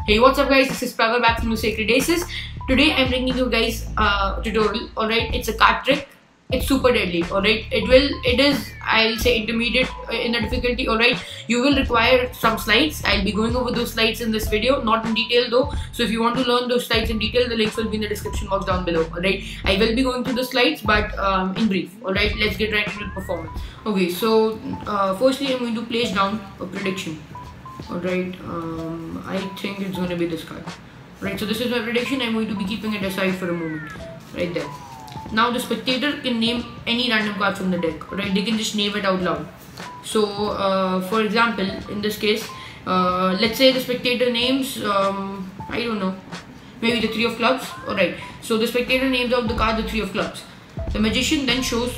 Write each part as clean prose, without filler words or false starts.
Hey, what's up guys, this is Pravar back from the Sacred Aces. Today I'm bringing you guys a tutorial, alright. It's a card trick. It's super deadly, alright. It is, I'll say, intermediate in the difficulty, alright. You will require some slides. I'll be going over those slides in this video, not in detail though. So if you want to learn those slides in detail, the links will be in the description box down below, alright. I will be going through the slides, but in brief, alright. Let's get right into the performance. Okay, so firstly I'm going to place down a prediction. Alright, I think it's going to be this card. Right, so this is my prediction. I'm going to be keeping it aside for a moment. Right there. Now the spectator can name any random card from the deck. Right, they can just name it out loud. So, for example, in this case, let's say the spectator names, I don't know, maybe the 3 of clubs. Alright, so the spectator names out the card the 3 of clubs. The magician then shows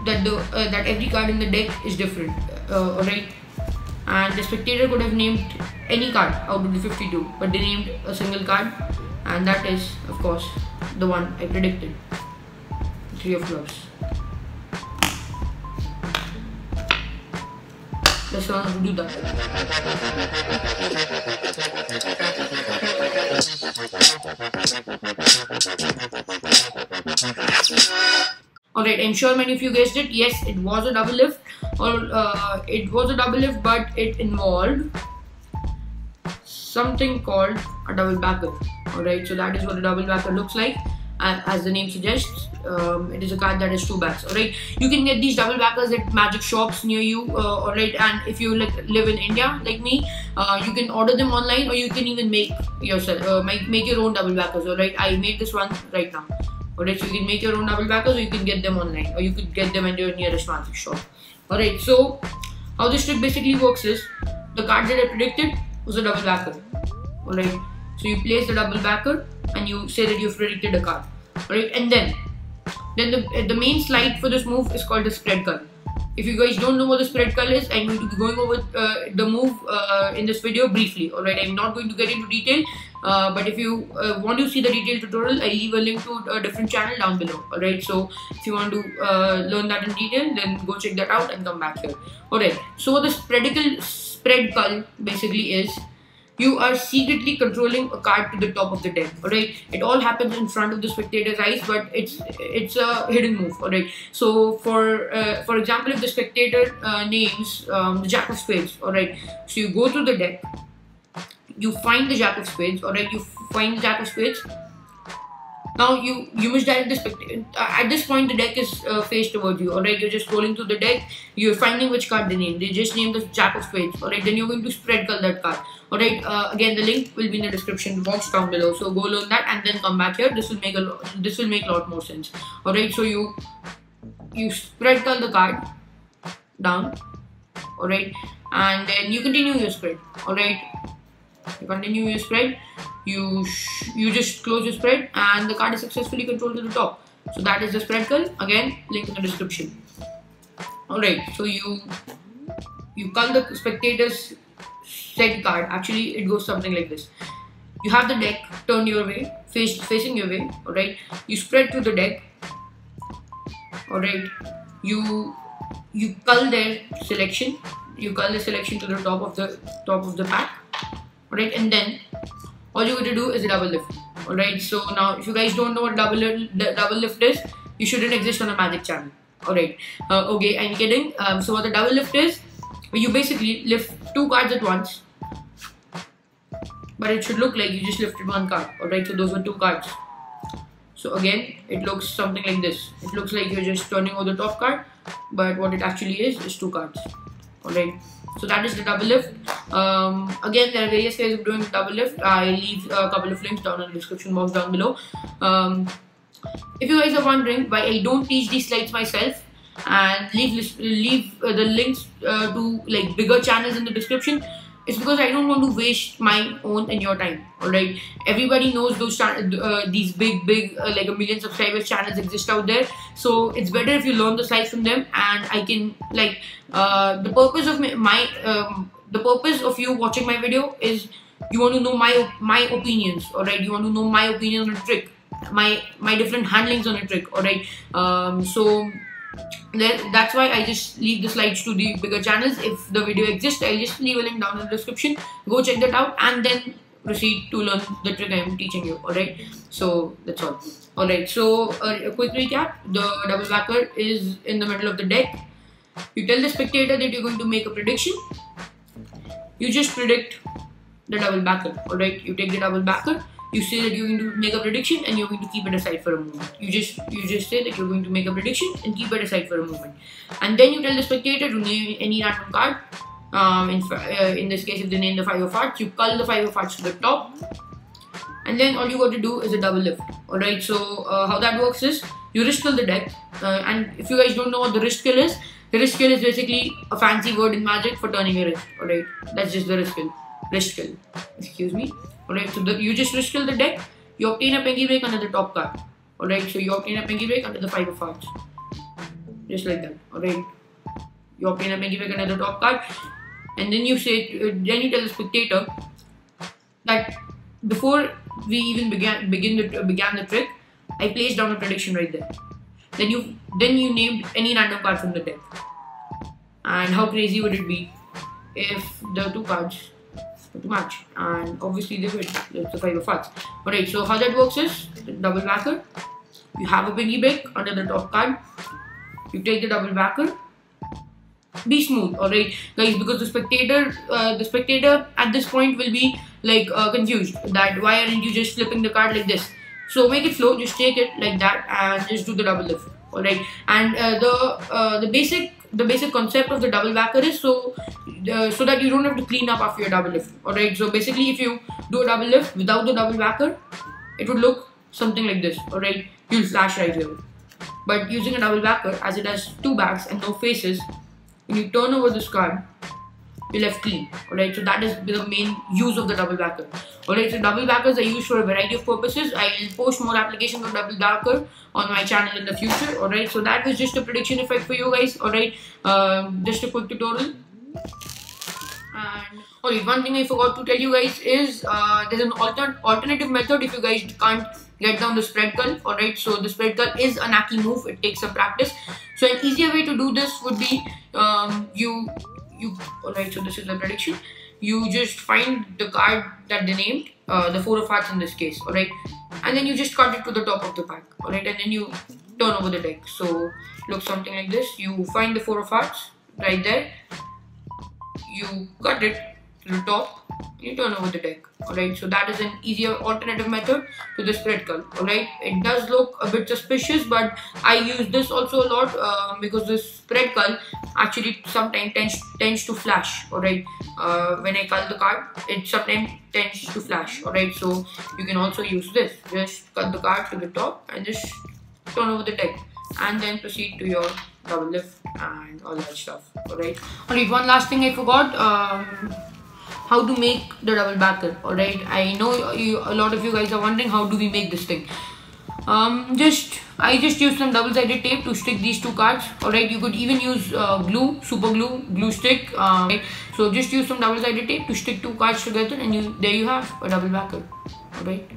that that every card in the deck is different. Alright. And the spectator could have named any card out of the 52, but they named a single card, and that is, of course, the one I predicted, 3 of clubs. Let's learn how to do that. Alright, I'm sure many of you guessed it. Yes, it was a double lift, but it involved something called a double backer. Alright, so that is what a double backer looks like. As the name suggests, it is a card that has 2 backs. Alright, you can get these double backers at magic shops near you. Alright, and if you live in India like me, you can order them online, or you can even make yourself, make your own double backers. Alright, I made this one right now. Alright, so you can make your own double backers, or you can get them online, or you could get them at your nearest magic shop. Alright, so how this trick basically works is, the card that I predicted was a double backer. Alright, so you place the double backer and you say that you've predicted a card. Alright, and then the main slide for this move is called the spread call. If you guys don't know what the spread call is, I'm going to be going over the move in this video briefly. Alright, I'm not going to get into detail, but if you want to see the detailed tutorial, I leave a link to a different channel down below. Alright, so if you want to learn that in detail, then go check that out and come back here. Alright, so what the spread call basically is, you are secretly controlling a card to the top of the deck. Alright, it all happens in front of the spectator's eyes, but it's a hidden move. Alright, so for example, if the spectator names the Jack of Spades, alright, so you go through the deck, you find the Jack of Spades. Alright, you find the Jack of Spades. Now you must direct the spectator. At this point, the deck is faced towards you. Alright, you're just scrolling through the deck. You're finding which card they name. They just named the Jack of Spades. Alright, then you're going to spread call that card. Alright, again, the link will be in the description box down below. So go learn that and then come back here. This will make a lot more sense. Alright, so you spread call the card down. Alright, and then you continue your spread. Alright, you continue your spread. You just close your spread, and the card is successfully controlled to the top. So that is the spread call. Again, link in the description. Alright, so you call the spectator's said card. Actually, it goes something like this. You have the deck turned your way, facing your way. Alright, you spread through the deck. Alright, you cull their selection. You cull the selection to the top of the pack. Alright, and then all you're going to do is a double lift. Alright, so now if you guys don't know what double lift is, you shouldn't exist on a magic channel. Alright, okay, I'm kidding. So what the double lift is, you basically lift 2 cards at once, but it should look like you just lifted 1 card. Alright, so those were 2 cards. So again, it looks something like this. It looks like you're just turning over the top card, but what it actually is 2 cards. Alright, so that is the double lift. Again, there are various ways of doing the double lift. I leave a couple of links down in the description box down below. If you guys are wondering why I don't teach these slides myself and leave the links to like bigger channels in the description, it's because I don't want to waste my own and your time. Alright, everybody knows these big like a million subscribers channels exist out there, so it's better if you learn the slides from them, and I can like the purpose of the purpose of you watching my video is you want to know my opinions. Alright, you want to know my opinion on a trick, my different handlings on a trick. Alright, so that's why I just leave the slides to the bigger channels. If the video exists, I'll just leave a link down in the description. Go check that out, and then proceed to learn the trick I'm teaching you. Alright, so that's all. Alright, so a quick recap. The double backer is in the middle of the deck. You tell the spectator that you're going to make a prediction. You just predict the double backer. Alright, you take the double backer. You say that you're going to make a prediction and you're going to keep it aside for a moment. You just say that you're going to make a prediction and keep it aside for a moment. And then you tell the spectator to name any random card. In this case, if they name the 5 of hearts, you cull the 5 of hearts to the top. And then all you got to do is a double lift. Alright, so how that works is you wrist kill the deck. And if you guys don't know what the wrist kill is, the wrist kill is basically a fancy word in Magic for turning your wrist. Alright, that's just the wrist kill. Wrist kill. Excuse me. Alright, so you just wrist kill the deck. You obtain a pinky break under the top card. Alright, so you obtain a pinky break under the 5 of hearts. Just like that. Alright, you obtain a pinky break under the top card. And then you say, then you tell the spectator that before we even began the trick, I placed down a prediction right there. Then you named any random card from the deck. And how crazy would it be if the two cards were to match? And obviously they would. It's the 5 of hearts. Alright, so how that works is double backer. You have a pinky break under the top card. You take the double backer. Be smooth, alright, guys, because the spectator at this point will be like confused that why aren't you just flipping the card like this. So make it flow, just take it like that and just do the double lift. Alright, and the basic concept of the double backer is so that you don't have to clean up after your double lift. Alright, so basically if you do a double lift without the double backer, it would look something like this. Alright, you'll flash right here. But using a double backer, as it has two backs and no faces, when you turn over this card, you're left clean. Alright, so that is the main use of the double backer. Alright, so double backers are used for a variety of purposes. I will post more applications of double backer on my channel in the future. Alright, so that was just a prediction effect for you guys. Alright, just a quick tutorial. And alright, one thing I forgot to tell you guys is there's an alternative method if you guys can't get down the spread cull. Alright, so the spread cull is a knacky move. It takes some practice. So an easier way to do this would be alright, so this is the prediction. You just find the card that they named, the 4 of hearts in this case. Alright, and then you just cut it to the top of the pack. Alright, and then you turn over the deck. So looks something like this. You find the 4 of hearts right there. You cut it to the top. You turn over the deck. Alright, so that is an easier alternative method to the spread cull. Alright, it does look a bit suspicious, but I use this also a lot because the spread cull actually sometimes tends to flash. Alright, when I cull the card, it sometimes tends to flash. Alright, so you can also use this. Just cut the card to the top and just turn over the deck, and then proceed to your double lift and all that stuff. Alright, one last thing I forgot. How to make the double backer. Alright, I know a lot of you guys are wondering how do we make this thing. I just used some double-sided tape to stick these two cards. Alright, you could even use glue, super glue stick. Right? So just use some double-sided tape to stick two cards together, and there you have a double backer. Alright.